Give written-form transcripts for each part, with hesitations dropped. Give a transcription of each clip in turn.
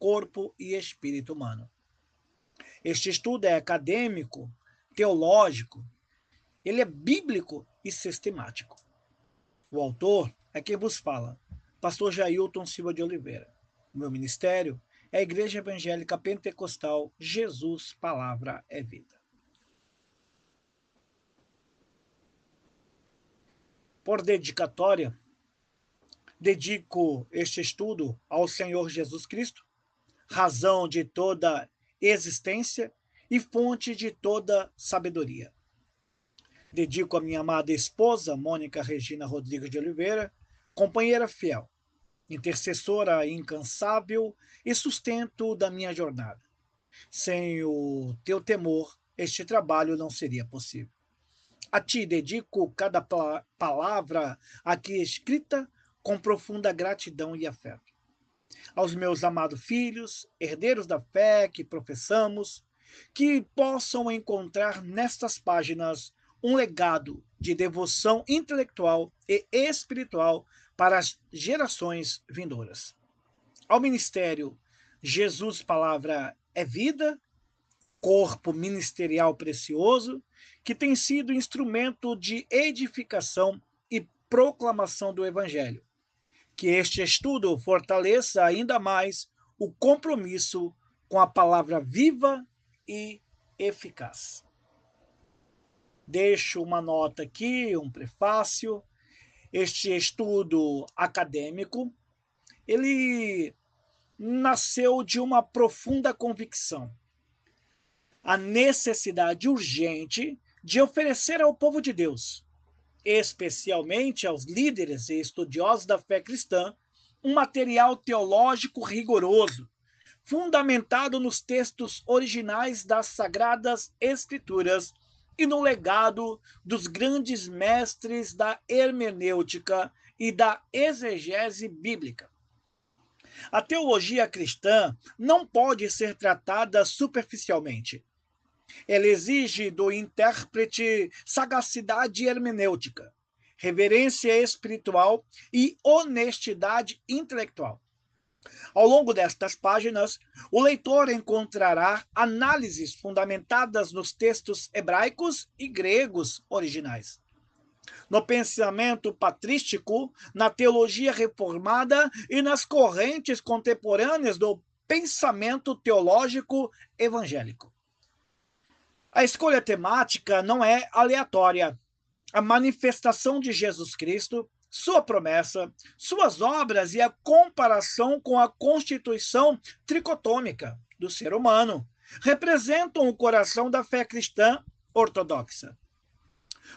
corpo e espírito humano. Este estudo é acadêmico, teológico, ele é bíblico e sistemático. O autor é quem vos fala, pastor Jailton Silva de Oliveira. O meu ministério é a Igreja Evangélica Pentecostal Jesus Palavra é Vida. Por dedicatória, dedico este estudo ao Senhor Jesus Cristo, razão de toda existência e fonte de toda sabedoria. Dedico a minha amada esposa, Mônica Regina Rodrigues de Oliveira, companheira fiel, intercessora incansável e sustento da minha jornada. Sem o teu temor, este trabalho não seria possível. A ti dedico cada palavra aqui escrita com profunda gratidão e afeto. Aos meus amados filhos, herdeiros da fé que professamos, que possam encontrar nestas páginas um legado de devoção intelectual e espiritual para as gerações vindouras. Ao ministério Jesus Palavra é Vida, corpo ministerial precioso, que tem sido instrumento de edificação e proclamação do Evangelho. Que este estudo fortaleça ainda mais o compromisso com a palavra viva e eficaz. Deixo uma nota aqui, um prefácio. Este estudo acadêmico, ele nasceu de uma profunda convicção. A necessidade urgente de oferecer ao povo de Deus, especialmente aos líderes e estudiosos da fé cristã, um material teológico rigoroso, fundamentado nos textos originais das Sagradas Escrituras e no legado dos grandes mestres da hermenêutica e da exegese bíblica. A teologia cristã não pode ser tratada superficialmente. Ela exige do intérprete sagacidade hermenêutica, reverência espiritual e honestidade intelectual. Ao longo destas páginas, o leitor encontrará análises fundamentadas nos textos hebraicos e gregos originais, no pensamento patrístico, na teologia reformada e nas correntes contemporâneas do pensamento teológico evangélico. A escolha temática não é aleatória. A manifestação de Jesus Cristo, sua promessa, suas obras e a comparação com a constituição tricotômica do ser humano representam o coração da fé cristã ortodoxa.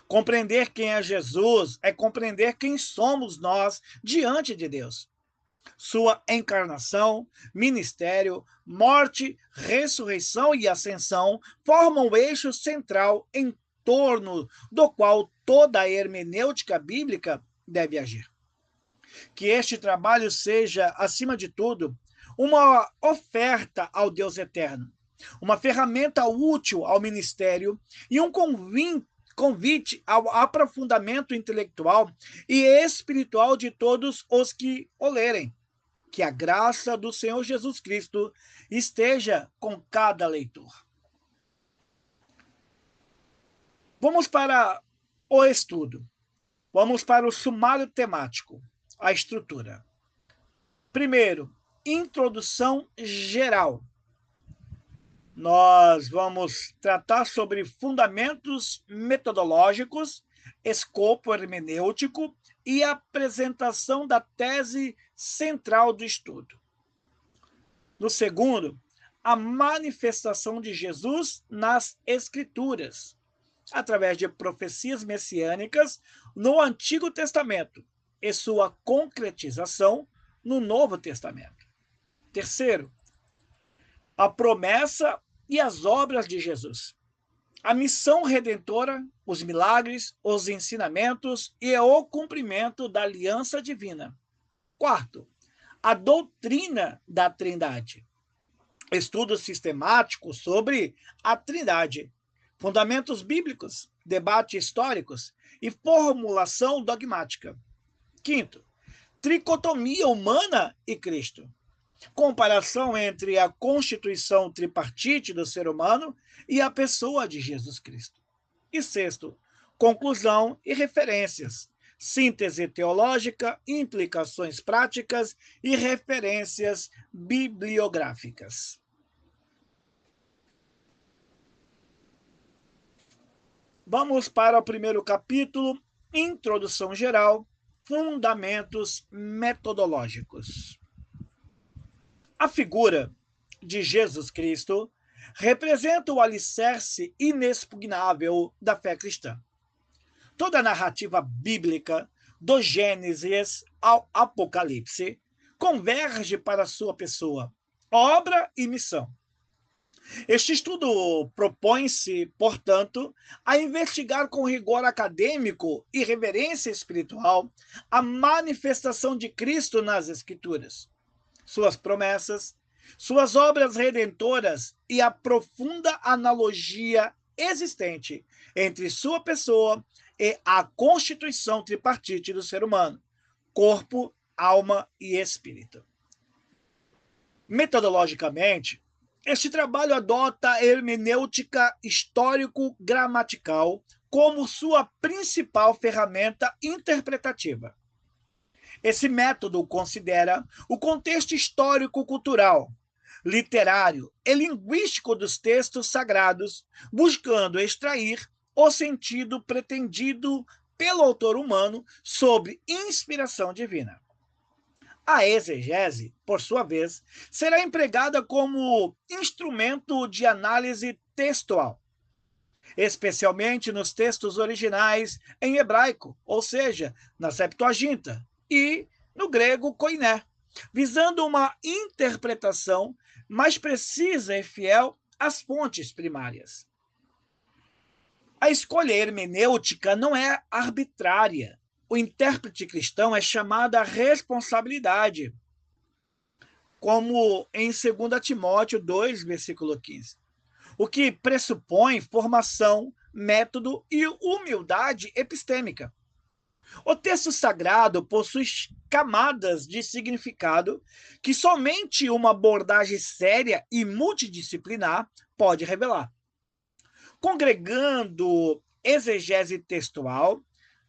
Compreender quem é Jesus é compreender quem somos nós diante de Deus. Sua encarnação, ministério, morte, ressurreição e ascensão formam o eixo central em torno do qual toda a hermenêutica bíblica deve agir. Que este trabalho seja, acima de tudo, uma oferta ao Deus eterno, uma ferramenta útil ao ministério e um convite ao aprofundamento intelectual e espiritual de todos os que o lerem. Que a graça do Senhor Jesus Cristo esteja com cada leitor. Vamos para o estudo. Vamos para o sumário temático, a estrutura. Primeiro, introdução geral. Nós vamos tratar sobre fundamentos metodológicos, escopo hermenêutico e apresentação da tese central do estudo. No segundo, a manifestação de Jesus nas Escrituras, através de profecias messiânicas no Antigo Testamento e sua concretização no Novo Testamento. Terceiro, a promessa e as obras de Jesus. A missão redentora, os milagres, os ensinamentos e o cumprimento da aliança divina. Quarto, a doutrina da Trindade. Estudo sistemático sobre a Trindade, fundamentos bíblicos, debates históricos e formulação dogmática. Quinto, tricotomia humana e Cristo. comparação entre a constituição tripartite do ser humano e a pessoa de Jesus Cristo. E sexto, conclusão e referências, síntese teológica, implicações práticas e referências bibliográficas. Vamos para o primeiro capítulo, Introdução Geral, Fundamentos Metodológicos. A figura de Jesus Cristo representa o alicerce inexpugnável da fé cristã. Toda a narrativa bíblica, do Gênesis ao Apocalipse, converge para sua pessoa, obra e missão. Este estudo propõe-se, portanto, a investigar com rigor acadêmico e reverência espiritual a manifestação de Cristo nas Escrituras, suas promessas, suas obras redentoras e a profunda analogia existente entre sua pessoa e a constituição tripartite do ser humano, corpo, alma e espírito. Metodologicamente, este trabalho adota a hermenêutica histórico-gramatical como sua principal ferramenta interpretativa. Esse método considera o contexto histórico-cultural, literário e linguístico dos textos sagrados, buscando extrair o sentido pretendido pelo autor humano sob inspiração divina. A exegese, por sua vez, será empregada como instrumento de análise textual, especialmente nos textos originais em hebraico, ou seja, na Septuaginta, e no grego koiné, visando uma interpretação mais precisa e fiel às fontes primárias. A escolha hermenêutica não é arbitrária. O intérprete cristão é chamado à responsabilidade, como em 2 Timóteo 2, versículo 15, o que pressupõe formação, método e humildade epistêmica. O texto sagrado possui camadas de significado que somente uma abordagem séria e multidisciplinar pode revelar. Congregando exegese textual,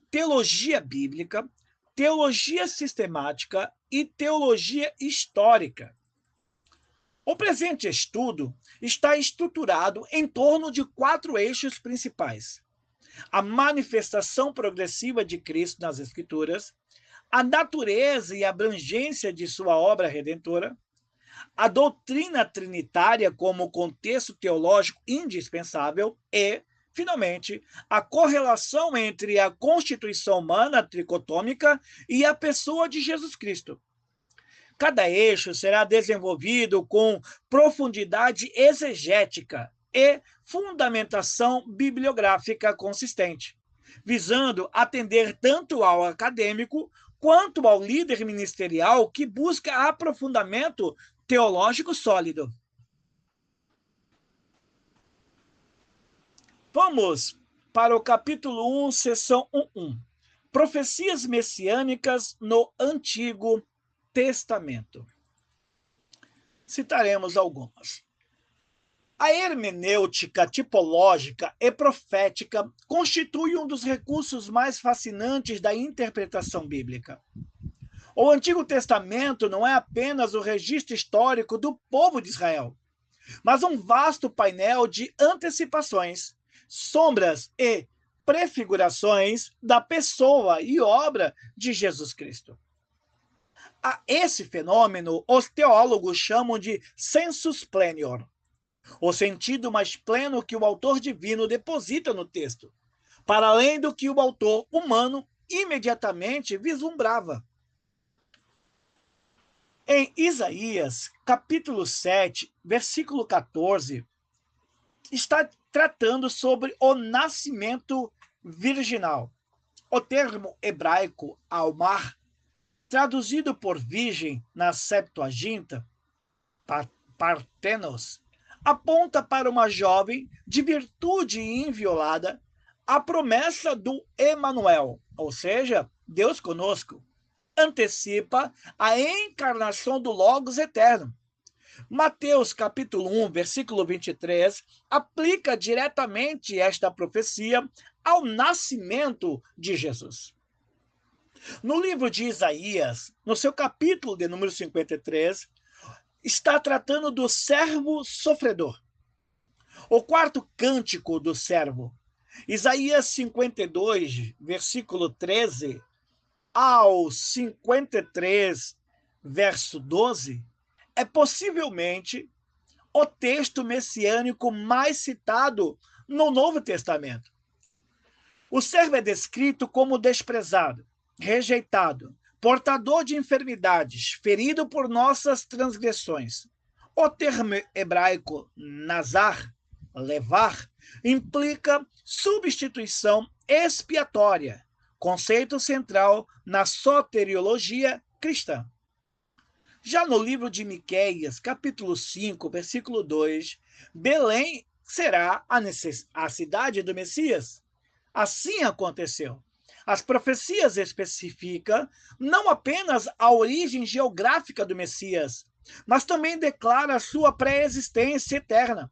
teologia bíblica, teologia sistemática e teologia histórica. O presente estudo está estruturado em torno de 4 eixos principais: a manifestação progressiva de Cristo nas Escrituras, a natureza e abrangência de sua obra redentora, a doutrina trinitária como contexto teológico indispensável e, finalmente, a correlação entre a constituição humana tricotômica e a pessoa de Jesus Cristo. Cada eixo será desenvolvido com profundidade exegética e fundamentação bibliográfica consistente, visando atender tanto ao acadêmico quanto ao líder ministerial que busca aprofundamento teológico sólido. Vamos para o capítulo 1, seção 1.1. Profecias messiânicas no Antigo Testamento. Citaremos algumas. A hermenêutica tipológica e profética constitui um dos recursos mais fascinantes da interpretação bíblica. O Antigo Testamento não é apenas o registro histórico do povo de Israel, mas um vasto painel de antecipações, sombras e prefigurações da pessoa e obra de Jesus Cristo. A esse fenômeno, os teólogos chamam de sensus plenior, o sentido mais pleno que o autor divino deposita no texto, para além do que o autor humano imediatamente vislumbrava. Em Isaías, capítulo 7, versículo 14, está tratando sobre o nascimento virginal. O termo hebraico almar, traduzido por virgem na Septuaginta, partenos, aponta para uma jovem de virtude inviolada, a promessa do Emanuel, ou seja, Deus conosco. antecipa a encarnação do Logos eterno. Mateus capítulo 1, versículo 23, aplica diretamente esta profecia ao nascimento de Jesus. No livro de Isaías, no seu capítulo de número 53, está tratando do servo sofredor. O quarto cântico do servo, Isaías 52, versículo 13, ao 53, verso 12, é possivelmente o texto messiânico mais citado no Novo Testamento. O servo é descrito como desprezado, rejeitado, portador de enfermidades, ferido por nossas transgressões. O termo hebraico nazar, levar, implica substituição expiatória, conceito central na soteriologia cristã. Já no livro de Miqueias, capítulo 5, versículo 2, Belém será a cidade do Messias. Assim aconteceu. As profecias especificam não apenas a origem geográfica do Messias, mas também declara a sua pré-existência eterna,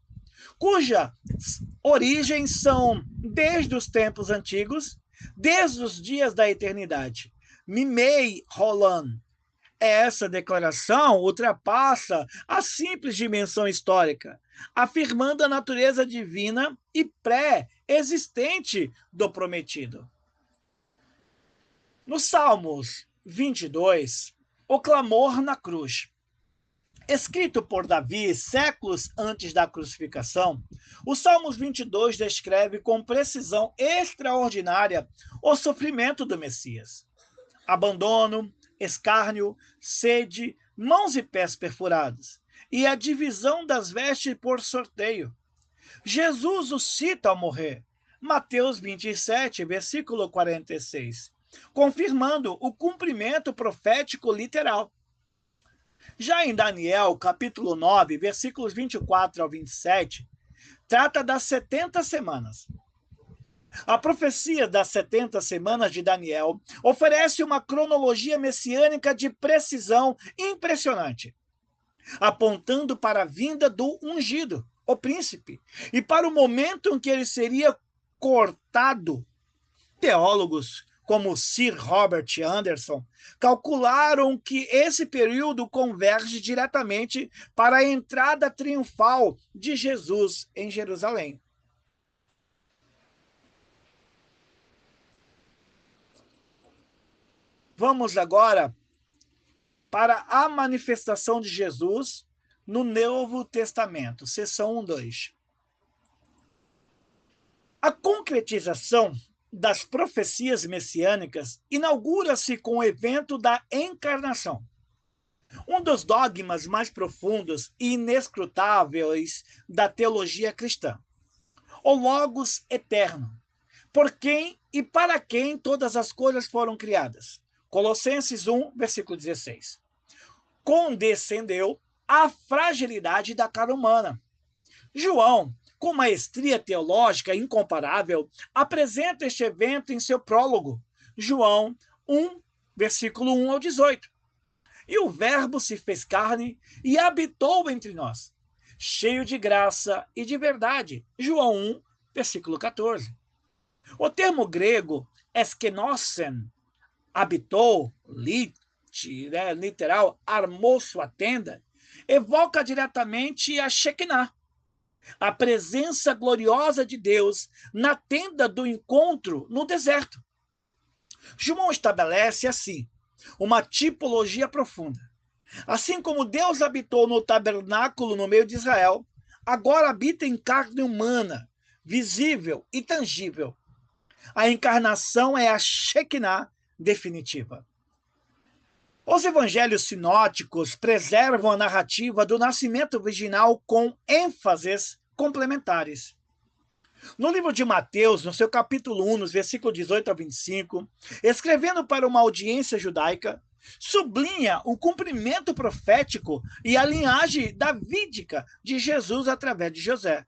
cuja origens são desde os tempos antigos, desde os dias da eternidade. Mimei Roland. Essa declaração ultrapassa a simples dimensão histórica, afirmando a natureza divina e pré-existente do prometido. Nos Salmos 22, o clamor na cruz. Escrito por Davi séculos antes da crucificação, o Salmos 22 descreve com precisão extraordinária o sofrimento do Messias. Abandono, escárnio, sede, mãos e pés perfurados, e a divisão das vestes por sorteio. Jesus o cita ao morrer, Mateus 27, versículo 46, confirmando o cumprimento profético literal. Já em Daniel, capítulo 9, versículos 24 ao 27, trata das 70 semanas. A profecia das 70 semanas de Daniel oferece uma cronologia messiânica de precisão impressionante, apontando para a vinda do ungido, o príncipe, e para o momento em que ele seria cortado. Teólogos como Sir Robert Anderson calcularam que esse período converge diretamente para a entrada triunfal de Jesus em Jerusalém. Vamos agora para a manifestação de Jesus no Novo Testamento, seção 1-2. A concretização das profecias messiânicas inaugura-se com o evento da encarnação. Um dos dogmas mais profundos e inescrutáveis da teologia cristã. O Logos eterno, por quem e para quem todas as coisas foram criadas. Colossenses 1, versículo 16. Condescendeu à fragilidade da carne humana. João, com maestria teológica incomparável, apresenta este evento em seu prólogo, João 1, versículo 1 ao 18. E o Verbo se fez carne e habitou entre nós, cheio de graça e de verdade, João 1, versículo 14. O termo grego eskenosen, habitou, literal, armou sua tenda, evoca diretamente a Shekinah, a presença gloriosa de Deus na tenda do encontro no deserto. João estabelece, assim, uma tipologia profunda. Assim como Deus habitou no tabernáculo no meio de Israel, agora habita em carne humana, visível e tangível. A encarnação é a Shekinah definitiva. Os evangelhos sinóticos preservam a narrativa do nascimento virginal com ênfases complementares. No livro de Mateus, no seu capítulo 1, nos versículos 18 a 25, escrevendo para uma audiência judaica, sublinha o cumprimento profético e a linhagem davídica de Jesus através de José.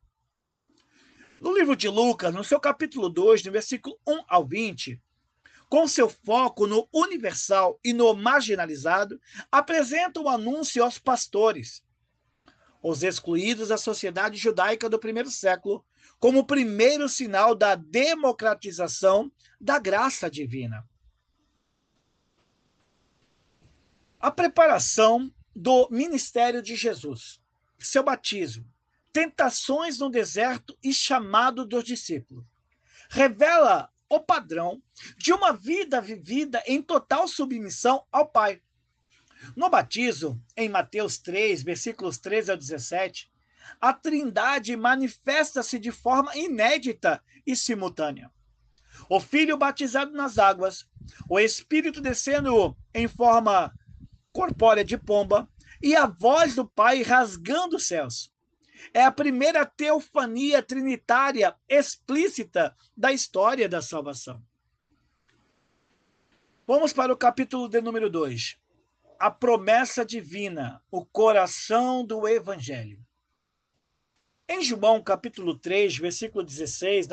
No livro de Lucas, no seu capítulo 2, no versículo 1 ao 20, com seu foco no universal e no marginalizado, apresenta o anúncio aos pastores, os excluídos da sociedade judaica do primeiro século, como o primeiro sinal da democratização da graça divina. A preparação do ministério de Jesus, seu batismo, tentações no deserto e chamado dos discípulos, revela o padrão de uma vida vivida em total submissão ao Pai. No batismo, em Mateus 3, versículos 13 a 17, a Trindade manifesta-se de forma inédita e simultânea. O Filho batizado nas águas, o Espírito descendo em forma corpórea de pomba e a voz do Pai rasgando os céus. É a primeira teofania trinitária explícita da história da salvação. Vamos para o capítulo de número 2. A promessa divina, o coração do Evangelho. Em João, capítulo 3, versículo 16,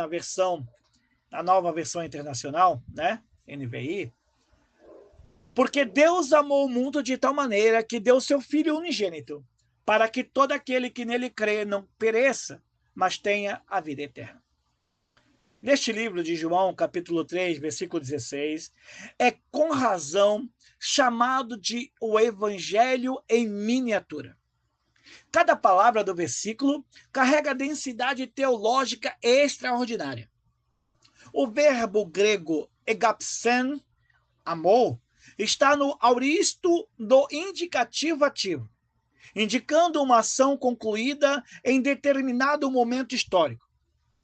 na nova versão internacional, né, NVI, porque Deus amou o mundo de tal maneira que deu seu Filho unigênito, para que todo aquele que nele crê não pereça, mas tenha a vida eterna. Neste livro de João, capítulo 3, versículo 16, é com razão chamado de o Evangelho em miniatura. Cada palavra do versículo carrega densidade teológica extraordinária. O verbo grego egapsen, amor, está no auristo do indicativo ativo, indicando uma ação concluída em determinado momento histórico.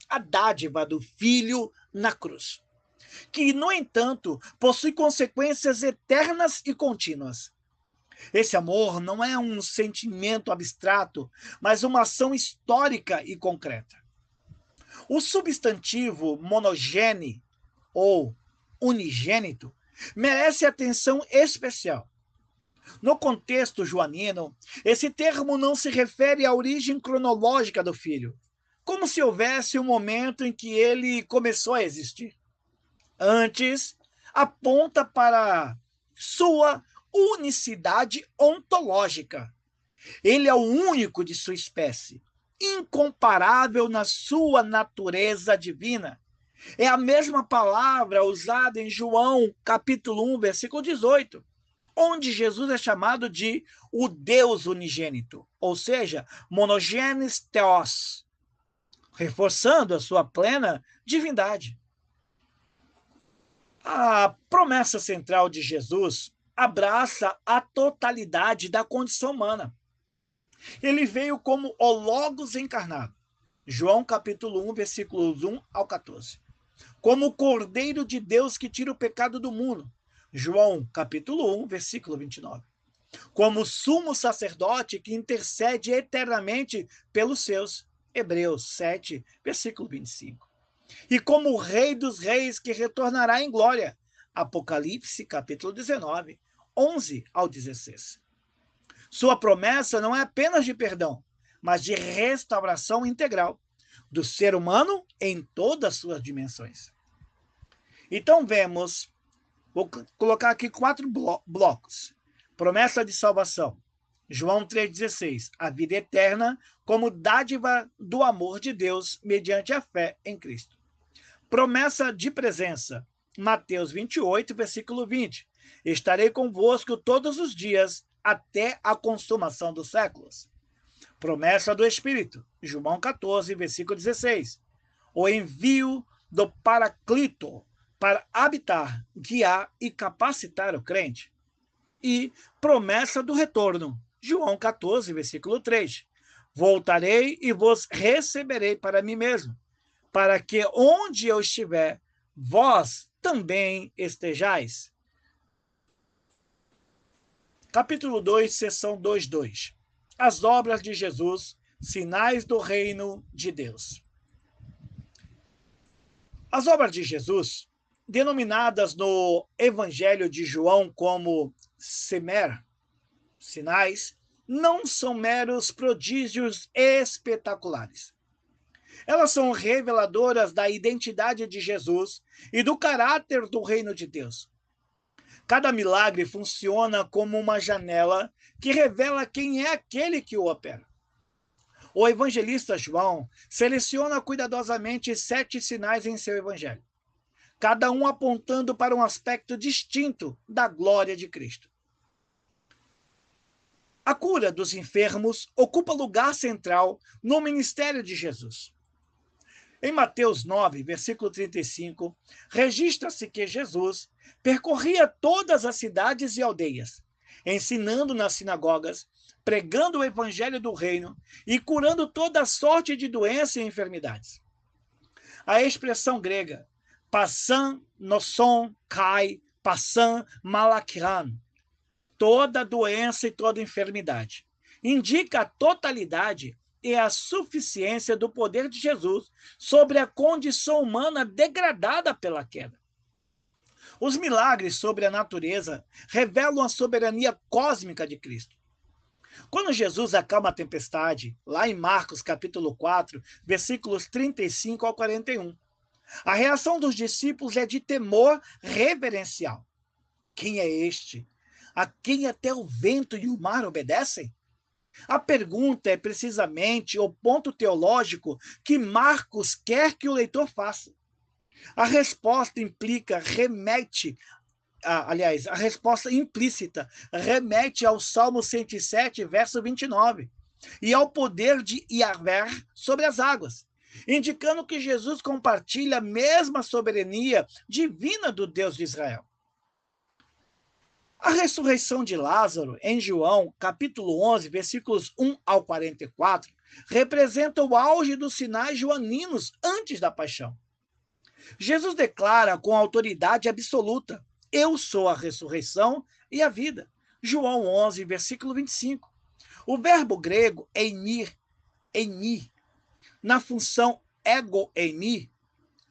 A dádiva do Filho na cruz, que, no entanto, possui consequências eternas e contínuas. Esse amor não é um sentimento abstrato, mas uma ação histórica e concreta. O substantivo monogene, ou unigênito, merece atenção especial. No contexto joanino, esse termo não se refere à origem cronológica do Filho, como se houvesse um momento em que ele começou a existir. Antes, aponta para sua unicidade ontológica. Ele é o único de sua espécie, incomparável na sua natureza divina. É a mesma palavra usada em João, capítulo 1, versículo 18, onde Jesus é chamado de o Deus unigênito, ou seja, monogenes theos, reforçando a sua plena divindade. A promessa central de Jesus abraça a totalidade da condição humana. Ele veio como o Logos encarnado, João capítulo 1, versículos 1 ao 14. Como o Cordeiro de Deus que tira o pecado do mundo, João capítulo 1, versículo 29. Como sumo sacerdote que intercede eternamente pelos seus, Hebreus 7, versículo 25. E como o Rei dos Reis que retornará em glória, Apocalipse capítulo 19, 11 ao 16. Sua promessa não é apenas de perdão, mas de restauração integral do ser humano em todas as suas dimensões. Então vou colocar aqui 4 blocos. Promessa de salvação, João 3,16, a vida eterna como dádiva do amor de Deus mediante a fé em Cristo. Promessa de presença, Mateus 28, versículo 20, estarei convosco todos os dias até a consumação dos séculos. Promessa do Espírito, João 14, versículo 16, o envio do Paraclito para habitar, guiar e capacitar o crente. E promessa do retorno, João 14, versículo 3, voltarei e vos receberei para mim mesmo, para que onde eu estiver, vós também estejais. Capítulo 2, seção 2.2. As obras de Jesus, sinais do reino de Deus. As obras de Jesus, denominadas no Evangelho de João como semer, sinais, não são meros prodígios espetaculares. Elas são reveladoras da identidade de Jesus e do caráter do reino de Deus. Cada milagre funciona como uma janela que revela quem é aquele que o opera. O evangelista João seleciona cuidadosamente 7 sinais em seu evangelho, cada um apontando para um aspecto distinto da glória de Cristo. A cura dos enfermos ocupa lugar central no ministério de Jesus. Em Mateus 9, versículo 35, registra-se que Jesus percorria todas as cidades e aldeias, ensinando nas sinagogas, pregando o evangelho do reino e curando toda sorte de doenças e enfermidades. A expressão grega passan noson kai passan malakiran, toda doença e toda enfermidade, indica a totalidade e a suficiência do poder de Jesus sobre a condição humana degradada pela queda. Os milagres sobre a natureza revelam a soberania cósmica de Cristo. Quando Jesus acalma a tempestade, lá em Marcos capítulo 4, versículos 35 ao 41, a reação dos discípulos é de temor reverencial. Quem é este? A quem até o vento e o mar obedecem? A pergunta é precisamente o ponto teológico que Marcos quer que o leitor faça. A resposta a resposta implícita remete ao Salmo 107, verso 29, e ao poder de Yahvé sobre as águas, indicando que Jesus compartilha a mesma soberania divina do Deus de Israel. A ressurreição de Lázaro, em João, capítulo 11, versículos 1 ao 44, representa o auge dos sinais joaninos antes da paixão. Jesus declara com autoridade absoluta: eu sou a ressurreição e a vida. João 11, versículo 25. O verbo grego eimi, na função ego eimi,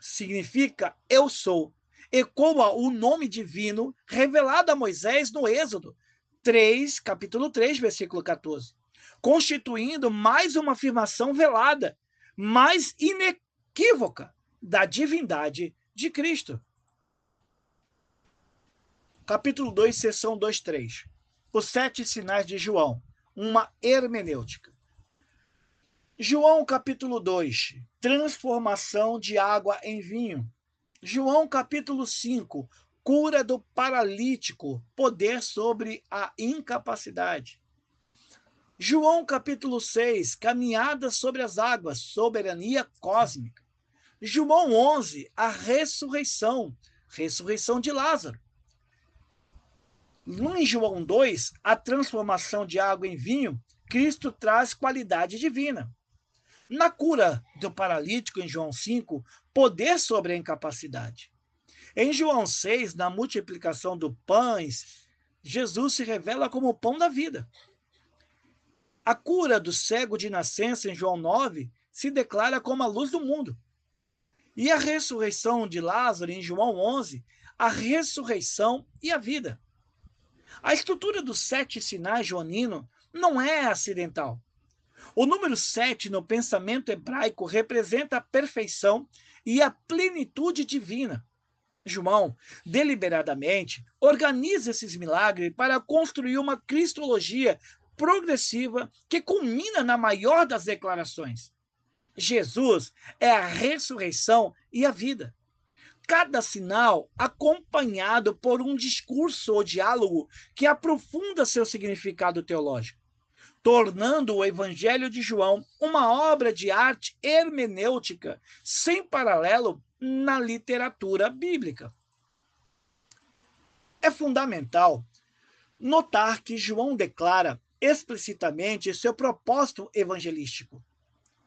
significa eu sou. Ecoa o nome divino revelado a Moisés no Êxodo 3, capítulo 3, versículo 14, constituindo mais uma afirmação velada, mais inequívoca da divindade de Cristo. Capítulo 2, seção 2.3. Os 7 sinais de João, uma hermenêutica. João capítulo 2, transformação de água em vinho. João capítulo 5, cura do paralítico, poder sobre a incapacidade. João capítulo 6, caminhada sobre as águas, soberania cósmica. João 11, a ressurreição de Lázaro. Em João 2, a transformação de água em vinho, Cristo traz qualidade divina. Na cura do paralítico, em João 5, poder sobre a incapacidade. Em João 6, na multiplicação dos pães, Jesus se revela como o pão da vida. A cura do cego de nascença, em João 9, se declara como a luz do mundo. E a ressurreição de Lázaro, em João 11, a ressurreição e a vida. A estrutura dos 7 sinais joaninos não é acidental. O número 7 no pensamento hebraico representa a perfeição e a plenitude divina. João, deliberadamente, organiza esses milagres para construir uma cristologia progressiva que culmina na maior das declarações. Jesus é a ressurreição e a vida. Cada sinal acompanhado por um discurso ou diálogo que aprofunda seu significado teológico, tornando o Evangelho de João uma obra de arte hermenêutica sem paralelo na literatura bíblica. É fundamental notar que João declara explicitamente seu propósito evangelístico.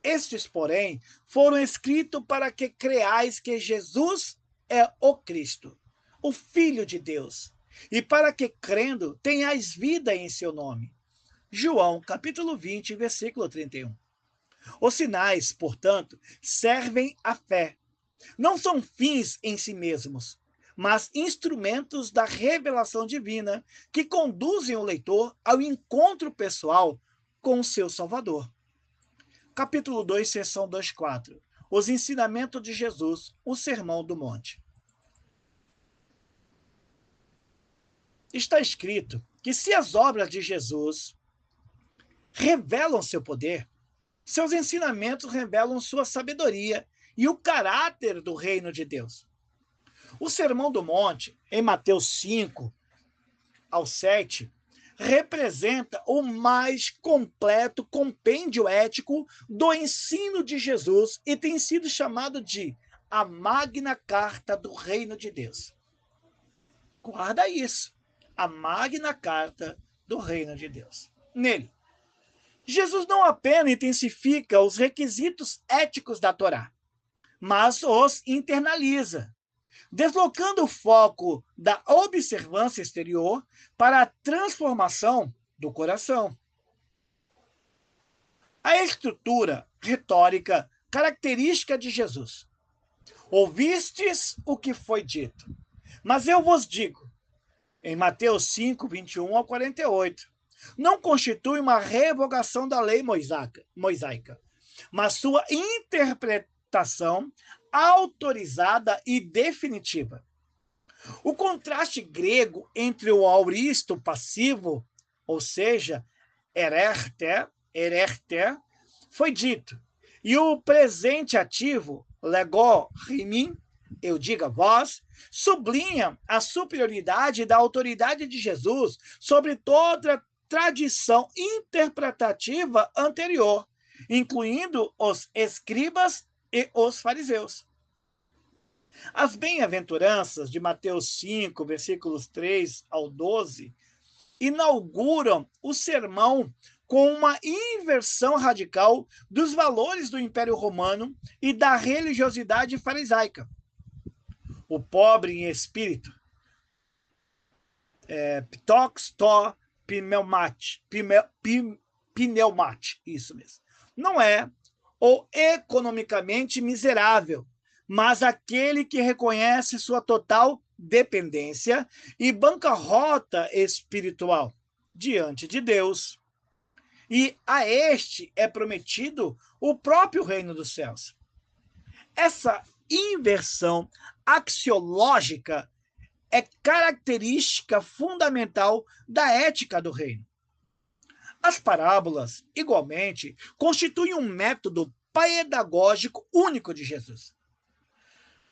Estes, porém, foram escritos para que creais que Jesus é o Cristo, o Filho de Deus, e para que, crendo, tenhais vida em seu nome. João, capítulo 20, versículo 31. Os sinais, portanto, servem à fé. Não são fins em si mesmos, mas instrumentos da revelação divina que conduzem o leitor ao encontro pessoal com o seu Salvador. Capítulo 2, seção 2.4. os ensinamentos de Jesus, o Sermão do Monte. Está escrito que se as obras de Jesus revelam seu poder, seus ensinamentos revelam sua sabedoria e o caráter do reino de Deus. O Sermão do Monte, em Mateus 5 ao 7, representa o mais completo compêndio ético do ensino de Jesus e tem sido chamado de a Magna Carta do Reino de Deus. Guarda isso, a Magna Carta do Reino de Deus. Nele, Jesus não apenas intensifica os requisitos éticos da Torá, mas os internaliza, deslocando o foco da observância exterior para a transformação do coração. A estrutura retórica característica de Jesus. Ouvistes o que foi dito, mas eu vos digo, em Mateus 5, 21 ao 48, não constitui uma revogação da lei mosaica, mas sua interpretação autorizada e definitiva. O contraste grego entre o auristo passivo, ou seja, ererte, foi dito, e o presente ativo, lego, rimin, eu digo a vós, sublinha a superioridade da autoridade de Jesus sobre toda tradição interpretativa anterior, incluindo os escribas e os fariseus. As bem-aventuranças de Mateus 5, versículos 3 ao 12, inauguram o sermão com uma inversão radical dos valores do Império Romano e da religiosidade farisaica. O pobre em espírito, ptox to pneumate, isso mesmo, não é o economicamente miserável, mas aquele que reconhece sua total dependência e bancarrota espiritual diante de Deus. E a este é prometido o próprio reino dos céus. Essa inversão axiológica é característica fundamental da ética do reino. As parábolas, igualmente, constituem um método pedagógico único de Jesus.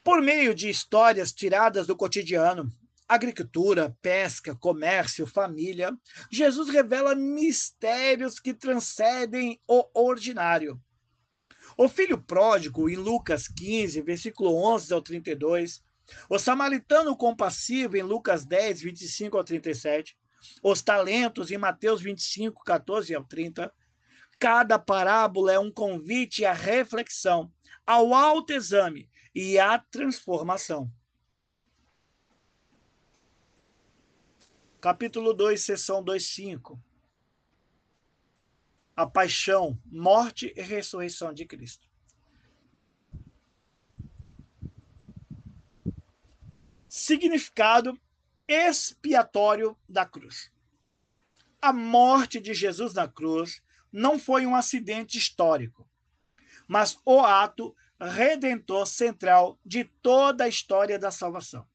Por meio de histórias tiradas do cotidiano, agricultura, pesca, comércio, família, Jesus revela mistérios que transcendem o ordinário. O filho pródigo, em Lucas 15, versículo 11 ao 32, o samaritano compassivo, em Lucas 10, 25 ao 37, os talentos, em Mateus 25, 14 ao 30, cada parábola é um convite à reflexão, ao autoexame e à transformação. Capítulo 2, seção 2:5. A paixão, morte e ressurreição de Cristo. Significado expiatório da cruz. A morte de Jesus na cruz não foi um acidente histórico, mas o ato redentor central de toda a história da salvação.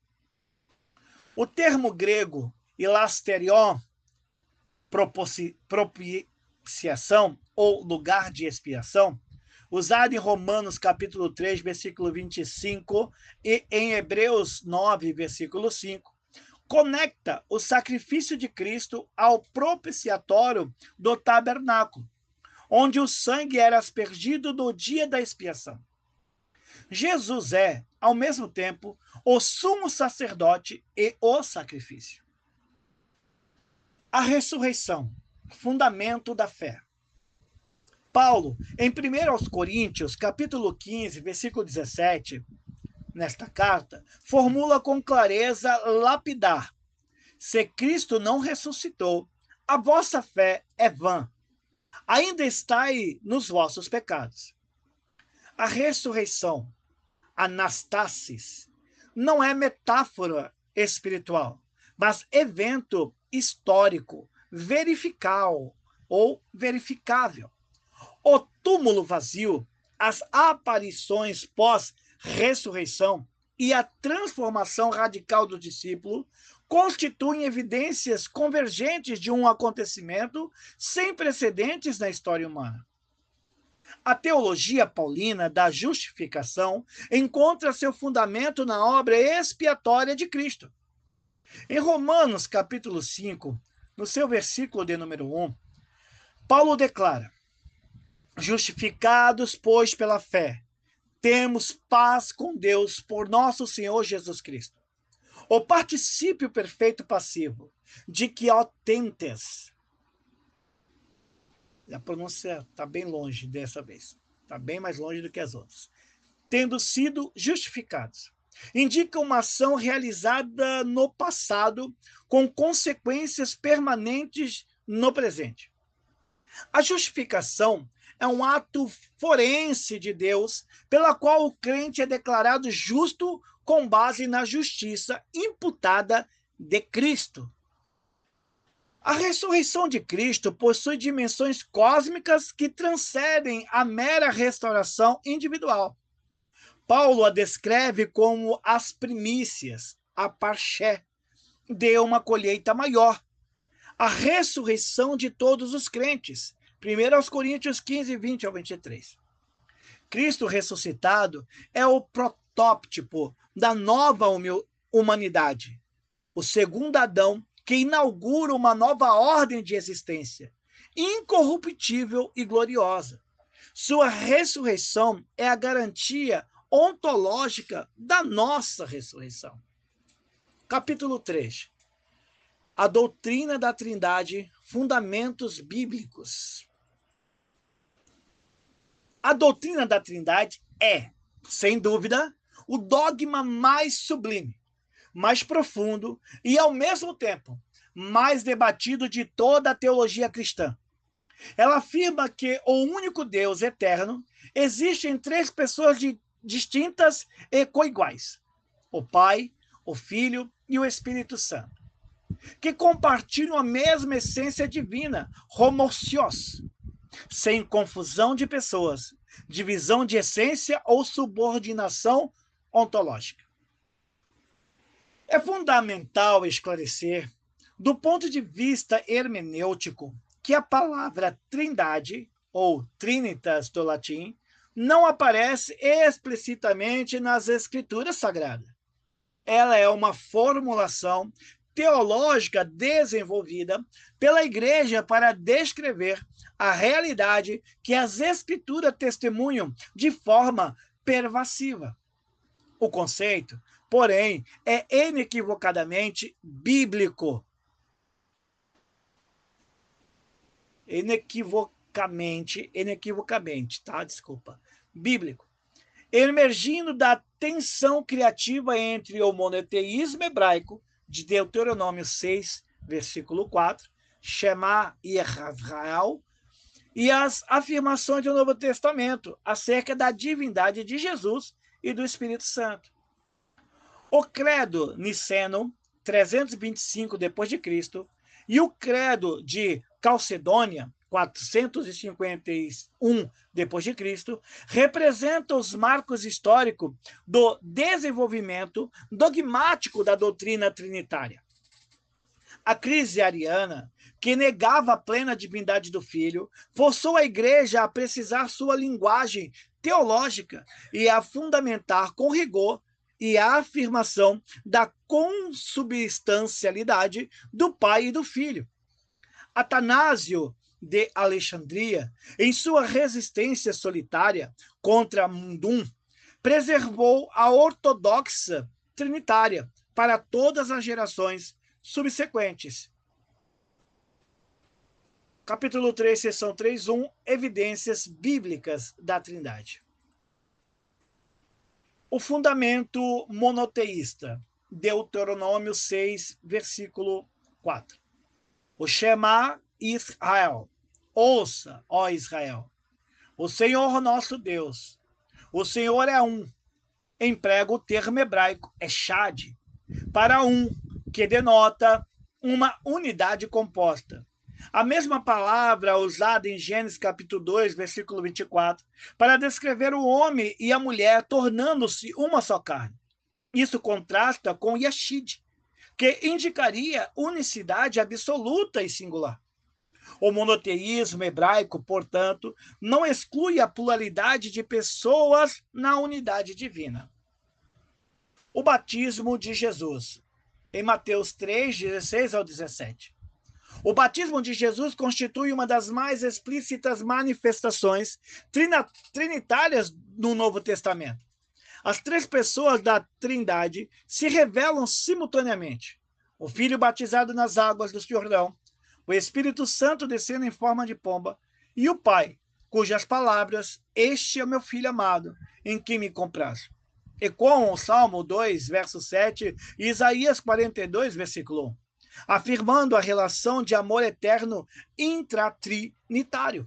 O termo grego hilasterion, propiciação ou lugar de expiação, usado em Romanos capítulo 3, versículo 25 e em Hebreus 9, versículo 5, conecta o sacrifício de Cristo ao propiciatório do tabernáculo, onde o sangue era aspergido no dia da expiação. Jesus é, ao mesmo tempo, o sumo sacerdote e o sacrifício. A ressurreição, fundamento da fé. Paulo, em 1 Coríntios, capítulo 15, versículo 17, nesta carta, formula com clareza lapidar: se Cristo não ressuscitou, a vossa fé é vã, ainda estáis nos vossos pecados. A ressurreição, anastasis, não é metáfora espiritual, mas evento histórico, verificável. O túmulo vazio as aparições pós-ressurreição e a transformação radical do discípulo constituem evidências convergentes de um acontecimento sem precedentes na história humana. A teologia paulina da justificação encontra seu fundamento na obra expiatória de Cristo. Em Romanos, capítulo 5, no seu versículo de número 1, Paulo declara: justificados, pois, pela fé, temos paz com Deus por nosso Senhor Jesus Cristo. O particípio perfeito passivo de que autentes. A pronúncia está bem longe dessa vez. Está bem mais longe do que as outras. Tendo sido justificados. Indica uma ação realizada no passado com consequências permanentes no presente. A justificação é um ato forense de Deus, pela qual o crente é declarado justo com base na justiça imputada de Cristo. A ressurreição de Cristo possui dimensões cósmicas que transcendem a mera restauração individual. Paulo a descreve como as primícias, a parché, de uma colheita maior. A ressurreição de todos os crentes. 1 Coríntios 15, 20 ao 23. Cristo ressuscitado é o protótipo da nova humanidade, o segundo Adão, que inaugura uma nova ordem de existência, incorruptível e gloriosa. Sua ressurreição é a garantia ontológica da nossa ressurreição. Capítulo 3. A doutrina da Trindade, fundamentos bíblicos. A doutrina da Trindade é, sem dúvida, o dogma mais sublime, mais profundo e, ao mesmo tempo, mais debatido de toda a teologia cristã. Ela afirma que o único Deus eterno existe em três pessoas distintas e coiguais: o Pai, o Filho e o Espírito Santo, que compartilham a mesma essência divina, homoousios, sem confusão de pessoas, divisão de essência ou subordinação ontológica. É fundamental esclarecer, do ponto de vista hermenêutico, que a palavra trindade, ou trinitas do latim, não aparece explicitamente nas Escrituras Sagradas. Ela é uma formulação teológica desenvolvida pela Igreja para descrever a realidade que as Escrituras testemunham de forma pervasiva. O conceito, porém, é inequivocadamente bíblico. Inequivocamente, tá? Desculpa. Bíblico. Emergindo da tensão criativa entre o monoteísmo hebraico, de Deuteronômio 6, versículo 4, Shema Yisrael, e as afirmações do Novo Testamento acerca da divindade de Jesus e do Espírito Santo. O credo niceno, 325 d.C., e o credo de Calcedônia, 451 d.C., representam os marcos históricos do desenvolvimento dogmático da doutrina trinitária. A crise ariana, que negava a plena divindade do Filho, forçou a Igreja a precisar sua linguagem teológica e a fundamentar com rigor e a afirmação da consubstancialidade do Pai e do Filho. Atanásio de Alexandria, em sua resistência solitária contra Mundum, preservou a ortodoxa trinitária para todas as gerações subsequentes. Capítulo 3, seção 3.1, Evidências Bíblicas da Trindade. O fundamento monoteísta, Deuteronômio 6, versículo 4. O Shema Israel. Ouça, ó Israel, o Senhor nosso Deus, o Senhor é um. Emprega o termo hebraico echad, para um, que denota uma unidade composta. A mesma palavra usada em Gênesis capítulo 2, versículo 24, para descrever o homem e a mulher tornando-se uma só carne. Isso contrasta com Yeshid, que indicaria unicidade absoluta e singular. O monoteísmo hebraico, portanto, não exclui a pluralidade de pessoas na unidade divina. O batismo de Jesus, em Mateus 3, 16 ao 17. O batismo de Jesus constitui uma das mais explícitas manifestações trinitárias no Novo Testamento. As três pessoas da Trindade se revelam simultaneamente. O Filho batizado nas águas do Jordão, o Espírito Santo descendo em forma de pomba, e o Pai, cujas palavras, este é o meu Filho amado, em quem me comprazo. Ecoam o Salmo 2, verso 7, e Isaías 42, versículo 1, afirmando a relação de amor eterno intratrinitário.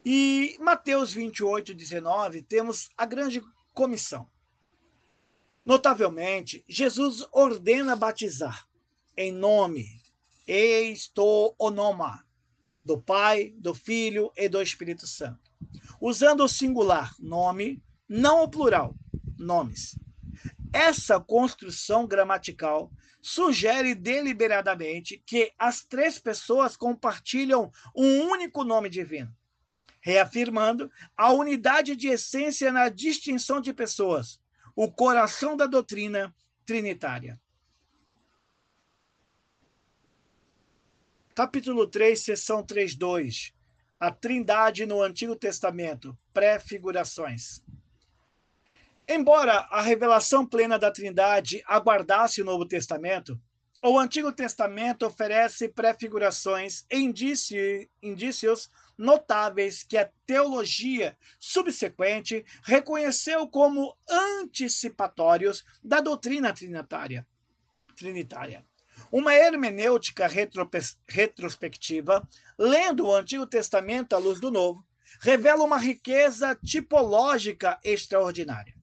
E Mateus 28, 19, temos a grande comissão. Notavelmente, Jesus ordena batizar em nome, esto onoma, do Pai, do Filho e do Espírito Santo, usando o singular, nome, não o plural, nomes. Essa construção gramatical sugere deliberadamente que as três pessoas compartilham um único nome divino, reafirmando a unidade de essência na distinção de pessoas, o coração da doutrina trinitária. Capítulo 3, seção 3.2. A Trindade no Antigo Testamento, pré-figurações. Embora a revelação plena da Trindade aguardasse o Novo Testamento, o Antigo Testamento oferece prefigurações e indícios notáveis que a teologia subsequente reconheceu como antecipatórios da doutrina trinitária. Uma hermenêutica retrospectiva, lendo o Antigo Testamento à luz do Novo, revela uma riqueza tipológica extraordinária.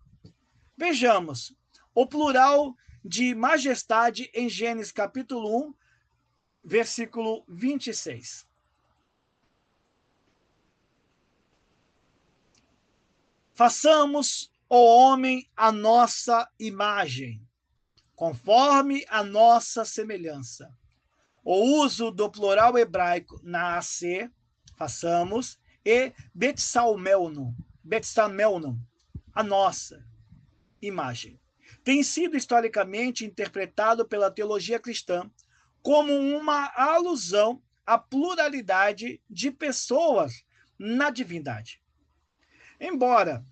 Vejamos o plural de majestade em Gênesis capítulo 1, versículo 26. Façamos o homem à nossa imagem, conforme a nossa semelhança. O uso do plural hebraico naaseh, façamos, e betsalmelno, a nossa imagem, tem sido historicamente interpretado pela teologia cristã como uma alusão à pluralidade de pessoas na divindade. Embora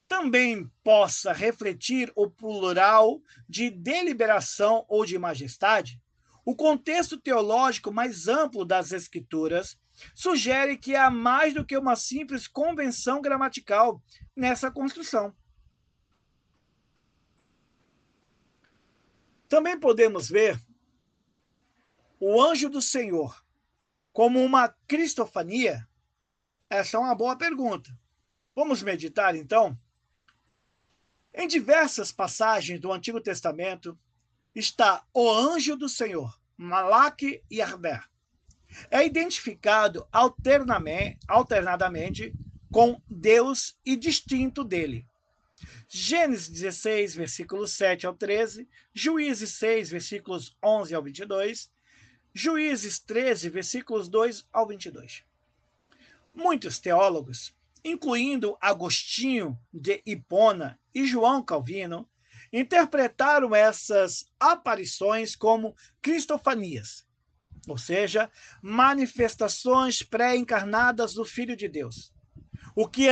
também possa refletir o plural de deliberação ou de majestade, o contexto teológico mais amplo das Escrituras sugere que há mais do que uma simples convenção gramatical nessa construção. Também podemos ver o anjo do Senhor como uma cristofania? Essa é uma boa pergunta. Vamos meditar, então? Em diversas passagens do Antigo Testamento está o anjo do Senhor, Malach e Arber. É identificado alternadamente com Deus e distinto dele. Gênesis 16, versículos 7 ao 13, Juízes 6, versículos 11 ao 22, Juízes 13, versículos 2 ao 22. Muitos teólogos, incluindo Agostinho de Hipona e João Calvino, interpretaram essas aparições como cristofanias, ou seja, manifestações pré-encarnadas do Filho de Deus, o que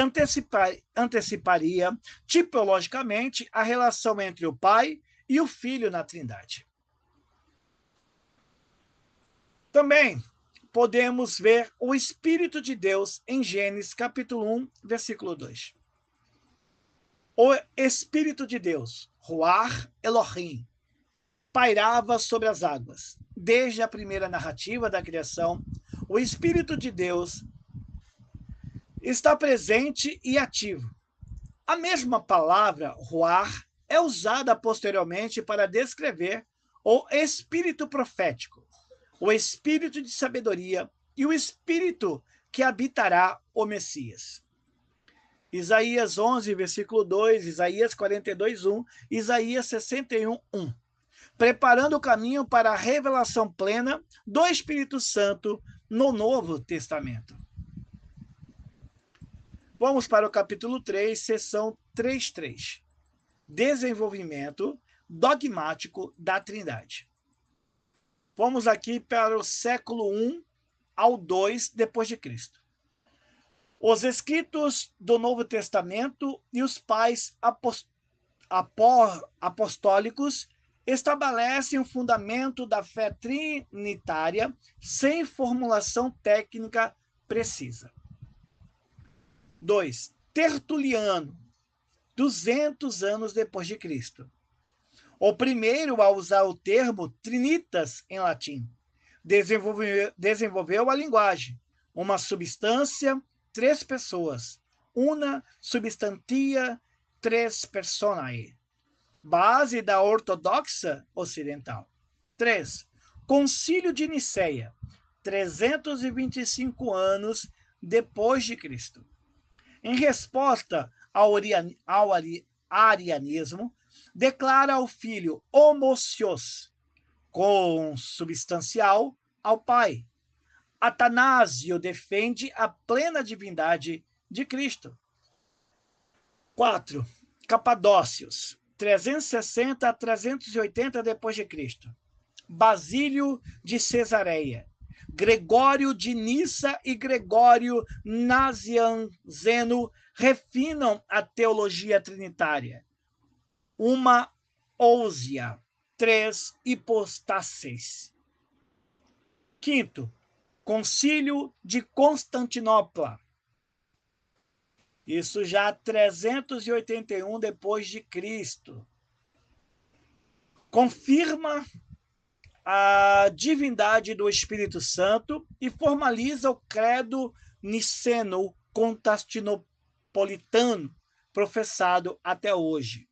anteciparia tipologicamente a relação entre o Pai e o Filho na Trindade. Também podemos ver o Espírito de Deus em Gênesis capítulo 1, versículo 2. O Espírito de Deus, Ruach Elohim, pairava sobre as águas. Desde a primeira narrativa da criação, o Espírito de Deus está presente e ativo. A mesma palavra, Ruach, é usada posteriormente para descrever o espírito profético, o espírito de sabedoria e o espírito que habitará o Messias. Isaías 11, versículo 2, Isaías 42, 1, Isaías 61, 1. Preparando o caminho para a revelação plena do Espírito Santo no Novo Testamento. Vamos para o capítulo 3, seção 3.3. Desenvolvimento dogmático da Trindade. Vamos aqui para o século I ao II depois de Cristo. Os escritos do Novo Testamento e os pais apostólicos estabelecem o fundamento da fé trinitária sem formulação técnica precisa. 2. Tertuliano, 200 anos depois de Cristo. O primeiro a usar o termo trinitas em latim. Desenvolveu a linguagem, uma substância, 3 pessoas, una substantia, 3 personae. Base da ortodoxa ocidental. 3. Concílio de Niceia, 325 anos depois de Cristo. Em resposta ao arianismo, declara o Filho homousios, consubstancial ao Pai. Atanásio defende a plena divindade de Cristo. 4. Capadócios, 360 a 380 depois de Cristo. Basílio de Cesareia, Gregório de Nissa e Gregório Nazianzeno refinam a teologia trinitária. Uma ousia, 3 hipostases. 5. Concílio de Constantinopla. Isso já 381 depois de Cristo. Confirma a divindade do Espírito Santo e formaliza o credo niceno-constantinopolitano professado até hoje.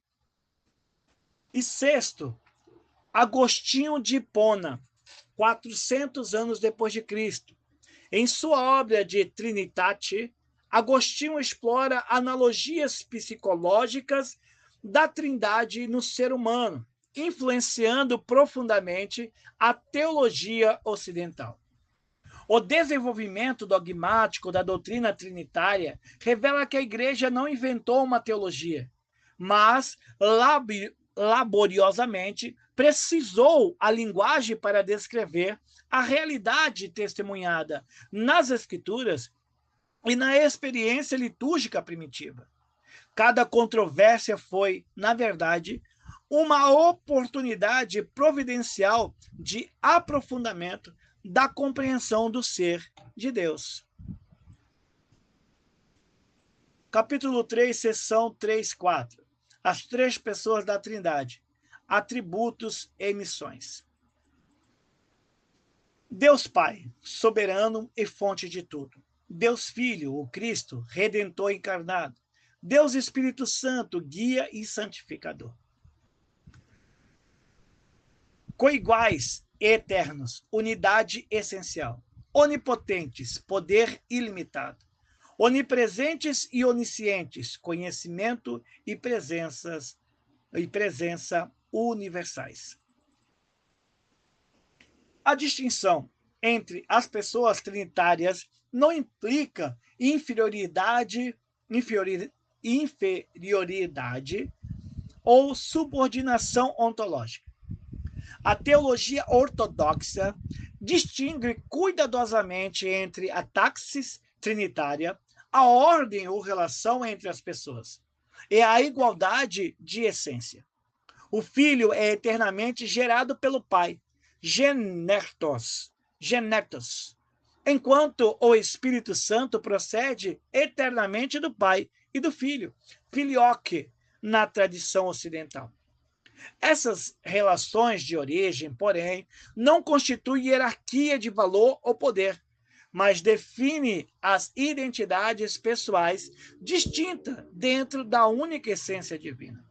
E 6. Agostinho de Hipona, 400 anos depois de Cristo. Em sua obra de Trinitate, Agostinho explora analogias psicológicas da Trindade no ser humano, influenciando profundamente a teologia ocidental. O desenvolvimento dogmático da doutrina trinitária revela que a Igreja não inventou uma teologia, mas laboriosamente precisou a linguagem para descrever a realidade testemunhada nas Escrituras e na experiência litúrgica primitiva. Cada controvérsia foi, na verdade, uma oportunidade providencial de aprofundamento da compreensão do ser de Deus. Capítulo 3, seção 3.4. As 3 pessoas da Trindade, atributos e missões. Deus Pai, soberano e fonte de tudo. Deus Filho, o Cristo, Redentor encarnado. Deus Espírito Santo, guia e santificador. Coiguais e eternos, unidade essencial. Onipotentes, poder ilimitado. Onipresentes e oniscientes, conhecimento e presença universais. A distinção entre as pessoas trinitárias não implica inferioridade ou subordinação ontológica. A teologia ortodoxa distingue cuidadosamente entre a taxis trinitária, a ordem ou relação entre as pessoas, e a igualdade de essência. O Filho é eternamente gerado pelo Pai, genetos, enquanto o Espírito Santo procede eternamente do Pai e do Filho, filioque, na tradição ocidental. Essas relações de origem, porém, não constituem hierarquia de valor ou poder, mas define as identidades pessoais distintas dentro da única essência divina.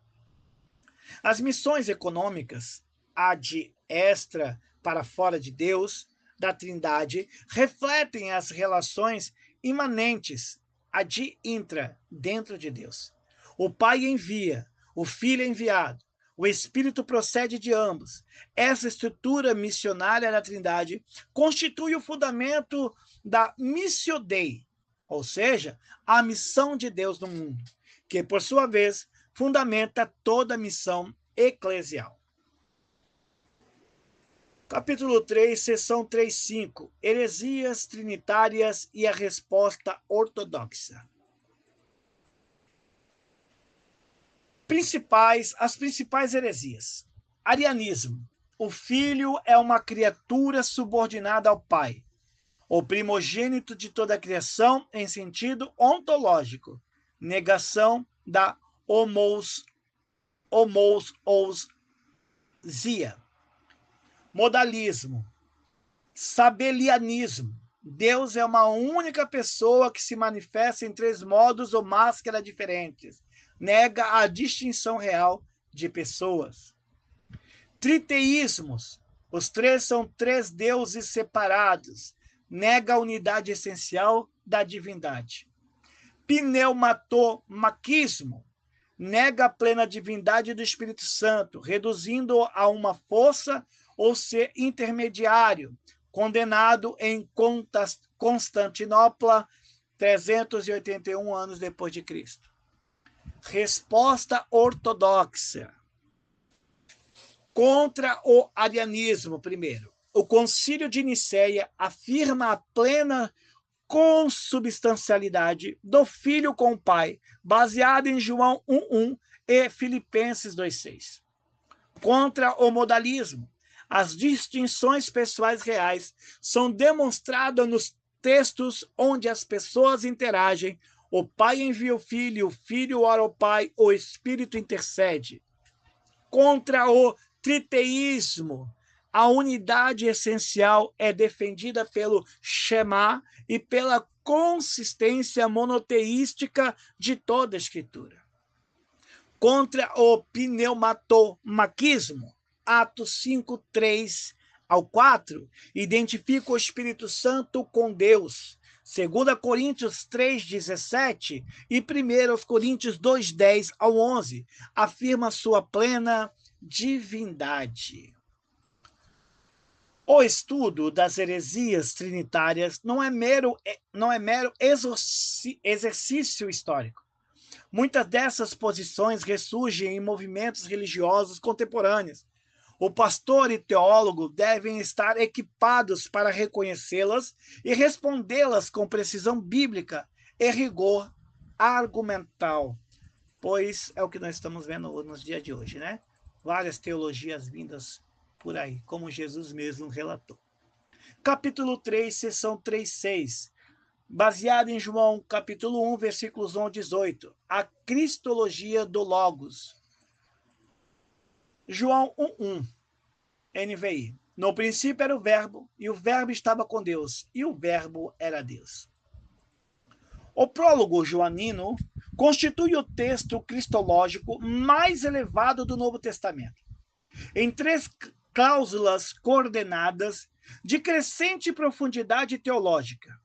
As missões econômicas, ad extra para fora de Deus, da Trindade refletem as relações imanentes, a de intra, dentro de Deus. O Pai envia, o Filho é enviado, o Espírito procede de ambos. Essa estrutura missionária da Trindade constitui o fundamento da Missio Dei, ou seja, a missão de Deus no mundo, que, por sua vez, fundamenta toda a missão eclesial. Capítulo 3, seção 3.5. Heresias trinitárias e a resposta ortodoxa. As principais heresias. Arianismo. O Filho é uma criatura subordinada ao Pai, o primogênito de toda a criação em sentido ontológico. Negação da homoousia. Modalismo. Sabelianismo. Deus é uma única pessoa que se manifesta em três modos ou máscaras diferentes. Nega a distinção real de pessoas. Triteísmos. Os três são três deuses separados. Nega a unidade essencial da divindade. Pneumatomaquismo. Nega a plena divindade do Espírito Santo, reduzindo-o a uma força ou ser intermediário, condenado em Constantinopla, 381 anos depois de Cristo. Resposta ortodoxa. Contra o arianismo, primeiro. O Concílio de Nicéia afirma a plena consubstancialidade do Filho com o Pai, baseada em João 1.1 e Filipenses 2.6. Contra o modalismo. As distinções pessoais reais são demonstradas nos textos onde as pessoas interagem. O Pai envia o Filho ora ao Pai, o Espírito intercede. Contra o triteísmo, a unidade essencial é defendida pelo Shema e pela consistência monoteística de toda a Escritura. Contra o pneumatomaquismo, Atos 5:3 ao 4, identifica o Espírito Santo com Deus. 2 Coríntios 3:17 e 1 Coríntios 2:10 ao 11, afirma sua plena divindade. O estudo das heresias trinitárias não é mero exercício histórico. Muitas dessas posições ressurgem em movimentos religiosos contemporâneos. O pastor e teólogo devem estar equipados para reconhecê-las e respondê-las com precisão bíblica e rigor argumental, pois é o que nós estamos vendo nos dias de hoje, né? Várias teologias vindas por aí, como Jesus mesmo relatou. Capítulo 3, seção 3.6, baseado em João, capítulo 1, versículos 1 a 18, a cristologia do Logos. João 1.1, NVI. No princípio era o Verbo, e o Verbo estava com Deus, e o Verbo era Deus. O prólogo joanino constitui o texto cristológico mais elevado do Novo Testamento. Em três cláusulas coordenadas de crescente profundidade teológica,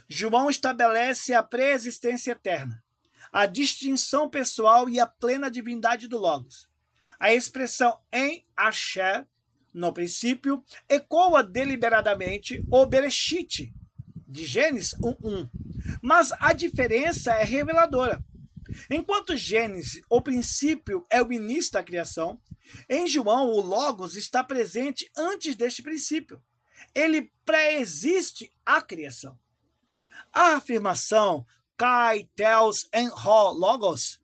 João estabelece a pré-existência eterna, a distinção pessoal e a plena divindade do Logos. A expressão em Asher, no princípio, ecoa deliberadamente o Bereshit, de Gênesis 1.1. Mas a diferença é reveladora. Enquanto Gênesis, o princípio, é o início da criação, em João, o Logos está presente antes deste princípio. Ele pré-existe a criação. A afirmação Kai Theos en ho Logos,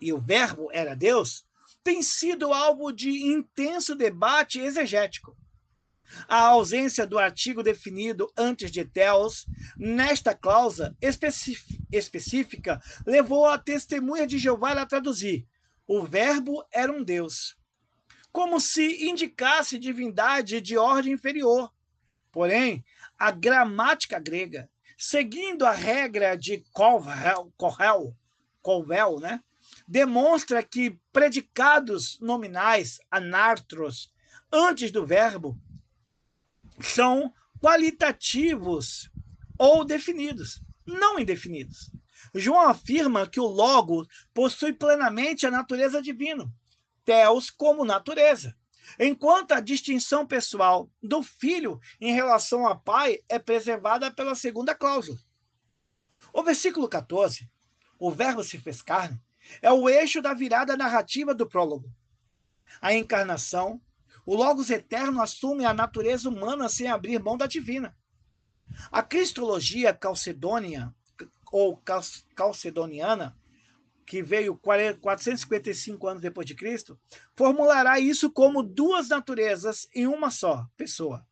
e o Verbo era Deus, tem sido alvo de intenso debate exegético. A ausência do artigo definido antes de Theos, nesta cláusula específica, levou a testemunha de Jeová a traduzir: o Verbo era um Deus, como se indicasse divindade de ordem inferior. Porém, a gramática grega, seguindo a regra de Colvel, né, demonstra que predicados nominais, anartros, antes do verbo, são qualitativos ou definidos, não indefinidos. João afirma que o Logos possui plenamente a natureza divina, Theos como natureza, enquanto a distinção pessoal do Filho em relação ao Pai é preservada pela segunda cláusula. O versículo 14, o Verbo se fez carne, é o eixo da virada narrativa do prólogo. A encarnação, o Logos eterno assume a natureza humana sem abrir mão da divina. A cristologia calcedônia ou calcedoniana, que veio 455 anos depois de Cristo, formulará isso como duas naturezas em uma só pessoa,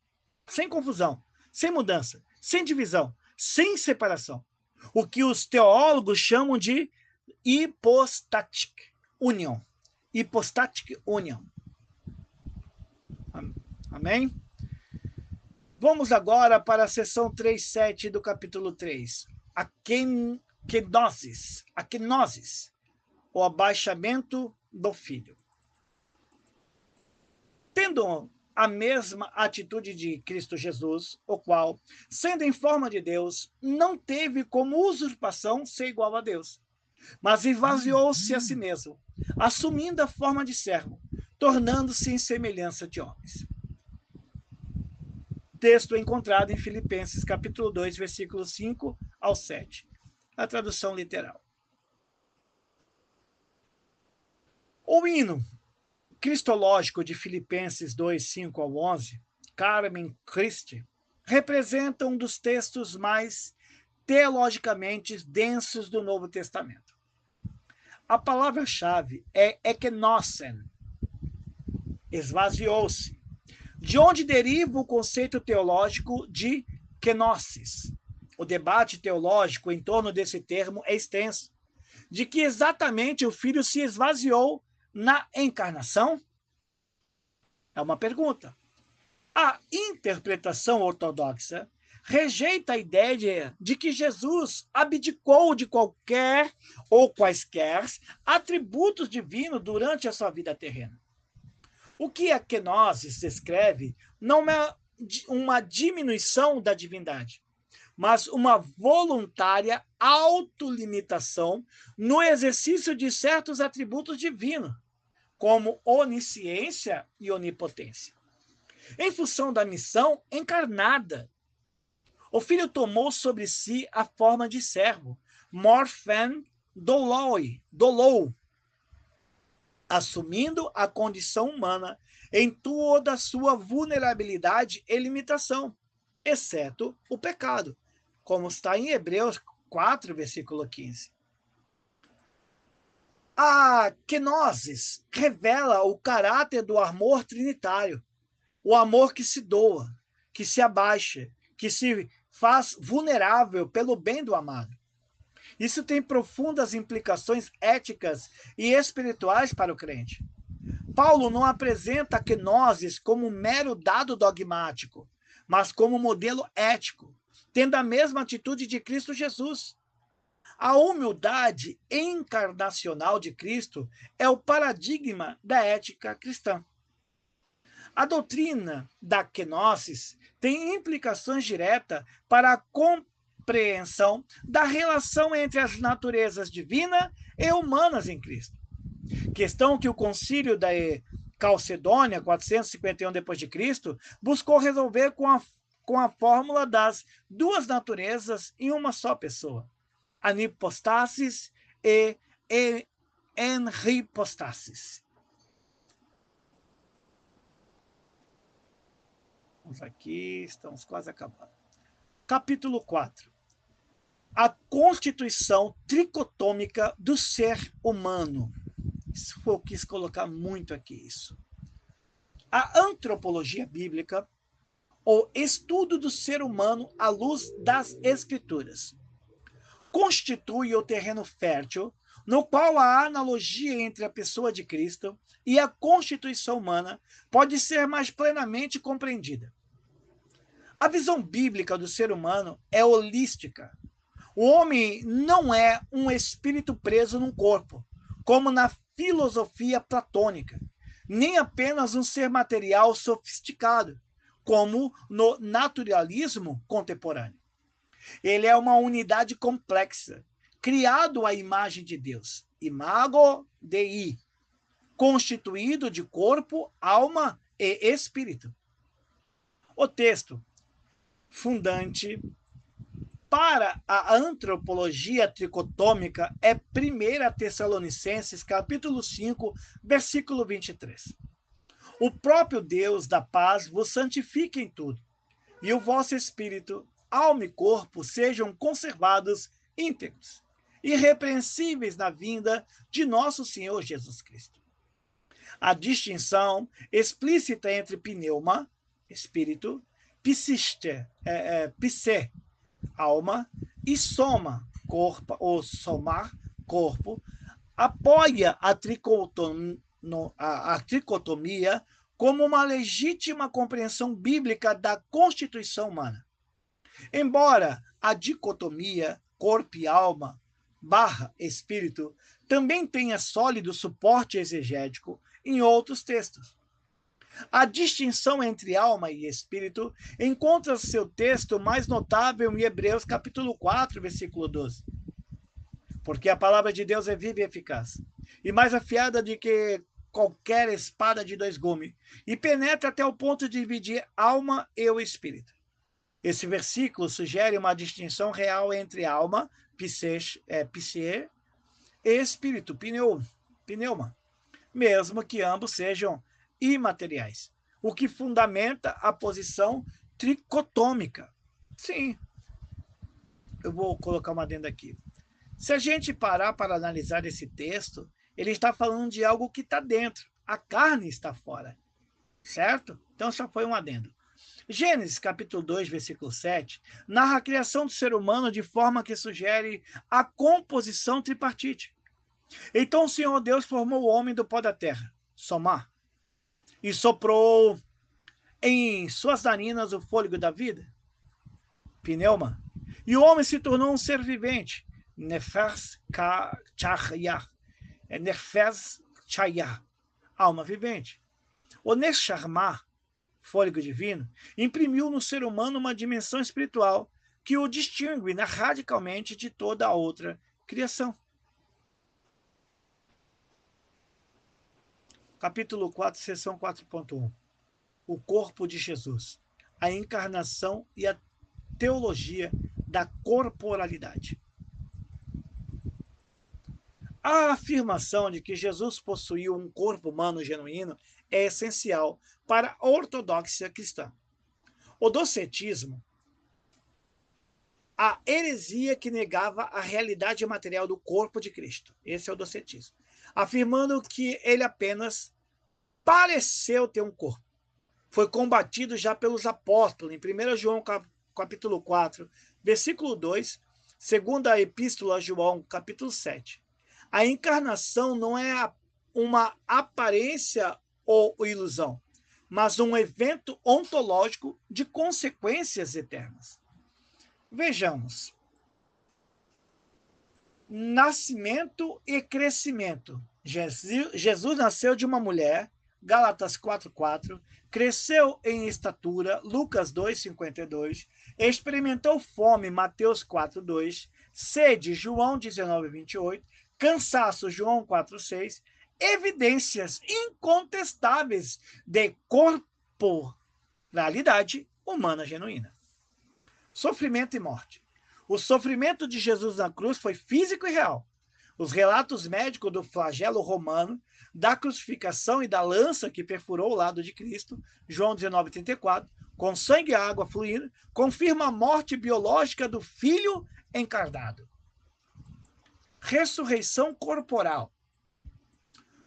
sem confusão, sem mudança, sem divisão, sem separação. O que os teólogos chamam de hypostatic union. Hypostatic union. Amém? Vamos agora para a seção 3.7 do capítulo 3. A kenosis, o abaixamento do Filho. Tendo a mesma atitude de Cristo Jesus, o qual, sendo em forma de Deus, não teve como usurpação ser igual a Deus, mas esvaziou-se a si mesmo, assumindo a forma de servo, tornando-se em semelhança de homens. Texto encontrado em Filipenses, capítulo 2, versículos 5 ao 7. A tradução literal. O hino cristológico de Filipenses 2, 5 ao 11, Carmen Christi, representa um dos textos mais teologicamente densos do Novo Testamento. A palavra-chave é ekenosen, esvaziou-se, de onde deriva o conceito teológico de kenosis. O debate teológico em torno desse termo é extenso. De que exatamente o Filho se esvaziou na encarnação? É uma pergunta. A interpretação ortodoxa rejeita a ideia de que Jesus abdicou de qualquer ou quaisquer atributos divinos durante a sua vida terrena. O que a kenosis descreve não é uma diminuição da divindade, mas uma voluntária autolimitação no exercício de certos atributos divinos, como onisciência e onipotência. Em função da missão encarnada, o Filho tomou sobre si a forma de servo, morphen dolou, assumindo a condição humana em toda a sua vulnerabilidade e limitação, exceto o pecado, como está em Hebreus 4, versículo 15. A kenosis revela o caráter do amor trinitário, o amor que se doa, que se abaixa, que se faz vulnerável pelo bem do amado. Isso tem profundas implicações éticas e espirituais para o crente. Paulo não apresenta a kenosis como um mero dado dogmático, mas como modelo ético, tendo a mesma atitude de Cristo Jesus. A humildade encarnacional de Cristo é o paradigma da ética cristã. A doutrina da kenosis tem implicações diretas para a compreensão da relação entre as naturezas divina e humanas em Cristo. Questão que o concílio da Calcedônia, 451 d.C., buscou resolver com a fórmula das duas naturezas em uma só pessoa, anipostasis e enripostasis. Vamos aqui, estamos quase acabando. Capítulo 4. A constituição tricotômica do ser humano. Isso eu quis colocar muito aqui isso. A antropologia bíblica, o estudo do ser humano à luz das escrituras, constitui o terreno fértil no qual a analogia entre a pessoa de Cristo e a constituição humana pode ser mais plenamente compreendida. A visão bíblica do ser humano é holística. O homem não é um espírito preso num corpo, como na filosofia platônica, nem apenas um ser material sofisticado, como no naturalismo contemporâneo. Ele é uma unidade complexa, criado à imagem de Deus, imago Dei, constituído de corpo, alma e espírito. O texto fundante para a antropologia tricotômica é 1 Tessalonicenses, capítulo 5, versículo 23. O próprio Deus da paz vos santifique em tudo, e o vosso espírito, alma e corpo sejam conservados íntegros, irrepreensíveis na vinda de nosso Senhor Jesus Cristo. A distinção explícita entre pneuma, espírito, psiste, pse, alma, e soma, corpo, ou somar, corpo, apoia a tricotomia como uma legítima compreensão bíblica da constituição humana. Embora a dicotomia corpo e alma / espírito também tenha sólido suporte exegético em outros textos. A distinção entre alma e espírito encontra seu texto mais notável em Hebreus capítulo 4, versículo 12. Porque a palavra de Deus é viva e eficaz, e mais afiada do que qualquer espada de 2 gumes, e penetra até o ponto de dividir alma e o espírito. Esse versículo sugere uma distinção real entre alma, psique, e espírito, pneuma, mesmo que ambos sejam imateriais, o que fundamenta a posição tricotômica. Sim, eu vou colocar uma adenda aqui. Se a gente parar para analisar esse texto, ele está falando de algo que está dentro, a carne está fora, certo? Então, só foi um adendo. Gênesis, capítulo 2, versículo 7, narra a criação do ser humano de forma que sugere a composição tripartite. Então, o Senhor Deus formou o homem do pó da terra, somar, e soprou em suas narinas o fôlego da vida, pneuma, e o homem se tornou um ser vivente, nefes chayah, alma vivente. O nesharmah, fôlego divino, imprimiu no ser humano uma dimensão espiritual que o distingue radicalmente de toda a outra criação. Capítulo 4, seção 4.1. O corpo de Jesus, a encarnação e a teologia da corporalidade. A afirmação de que Jesus possuiu um corpo humano genuíno é essencial para a ortodoxia cristã. O docetismo, a heresia que negava a realidade material do corpo de Cristo. Esse é o docetismo. Afirmando que ele apenas pareceu ter um corpo. Foi combatido já pelos apóstolos, em 1 João capítulo 4, versículo 2, segunda epístola a João, capítulo 7. A encarnação não é uma aparência ou ilusão, mas um evento ontológico de consequências eternas. Vejamos. Nascimento e crescimento. Jesus nasceu de uma mulher, Gálatas 4:4, cresceu em estatura, Lucas 2:52, experimentou fome, Mateus 4:2, sede, João 19:28, cansaço, João 4:6, evidências incontestáveis de corporalidade humana genuína. Sofrimento e morte. O sofrimento de Jesus na cruz foi físico e real. Os relatos médicos do flagelo romano, da crucificação e da lança que perfurou o lado de Cristo, João 19:34, com sangue e água fluindo, confirma a morte biológica do Filho encarnado. Ressurreição corporal.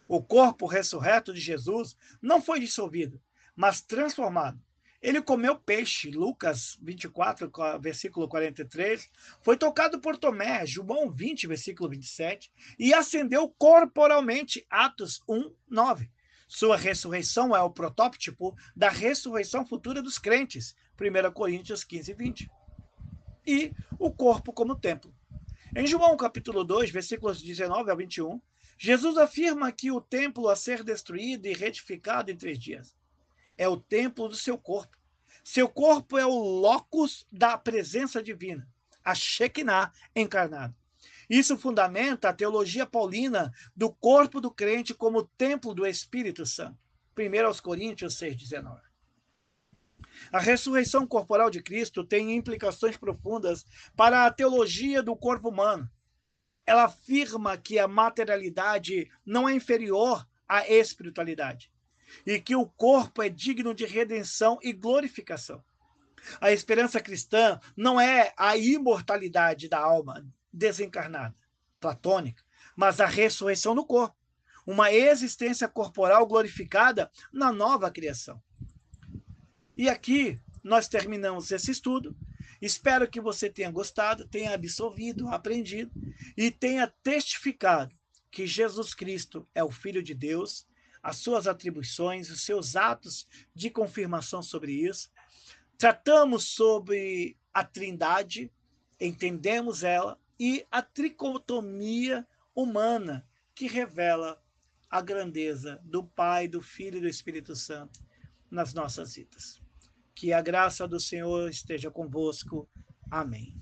O corpo ressurreto de Jesus não foi dissolvido, mas transformado. Ele comeu peixe, Lucas 24, versículo 43, foi tocado por Tomé, João 20, versículo 27, e ascendeu corporalmente, Atos 1, 9. Sua ressurreição é o protótipo da ressurreição futura dos crentes, 1 Coríntios 15, 20. E o corpo como templo. Em João capítulo 2, versículos 19 a 21, Jesus afirma que o templo a ser destruído e retificado em 3 dias é o templo do seu corpo. Seu corpo é o locus da presença divina, a Shekinah encarnada. Isso fundamenta a teologia paulina do corpo do crente como templo do Espírito Santo. 1 Coríntios 6,19. A ressurreição corporal de Cristo tem implicações profundas para a teologia do corpo humano. Ela afirma que a materialidade não é inferior à espiritualidade e que o corpo é digno de redenção e glorificação. A esperança cristã não é a imortalidade da alma desencarnada, platônica, mas a ressurreição do corpo, uma existência corporal glorificada na nova criação. E aqui nós terminamos esse estudo. Espero que você tenha gostado, tenha absorvido, aprendido e tenha testificado que Jesus Cristo é o Filho de Deus, as suas atribuições, os seus atos de confirmação sobre isso. Tratamos sobre a Trindade, entendemos ela, e a tricotomia humana, que revela a grandeza do Pai, do Filho e do Espírito Santo nas nossas vidas. Que a graça do Senhor esteja convosco. Amém.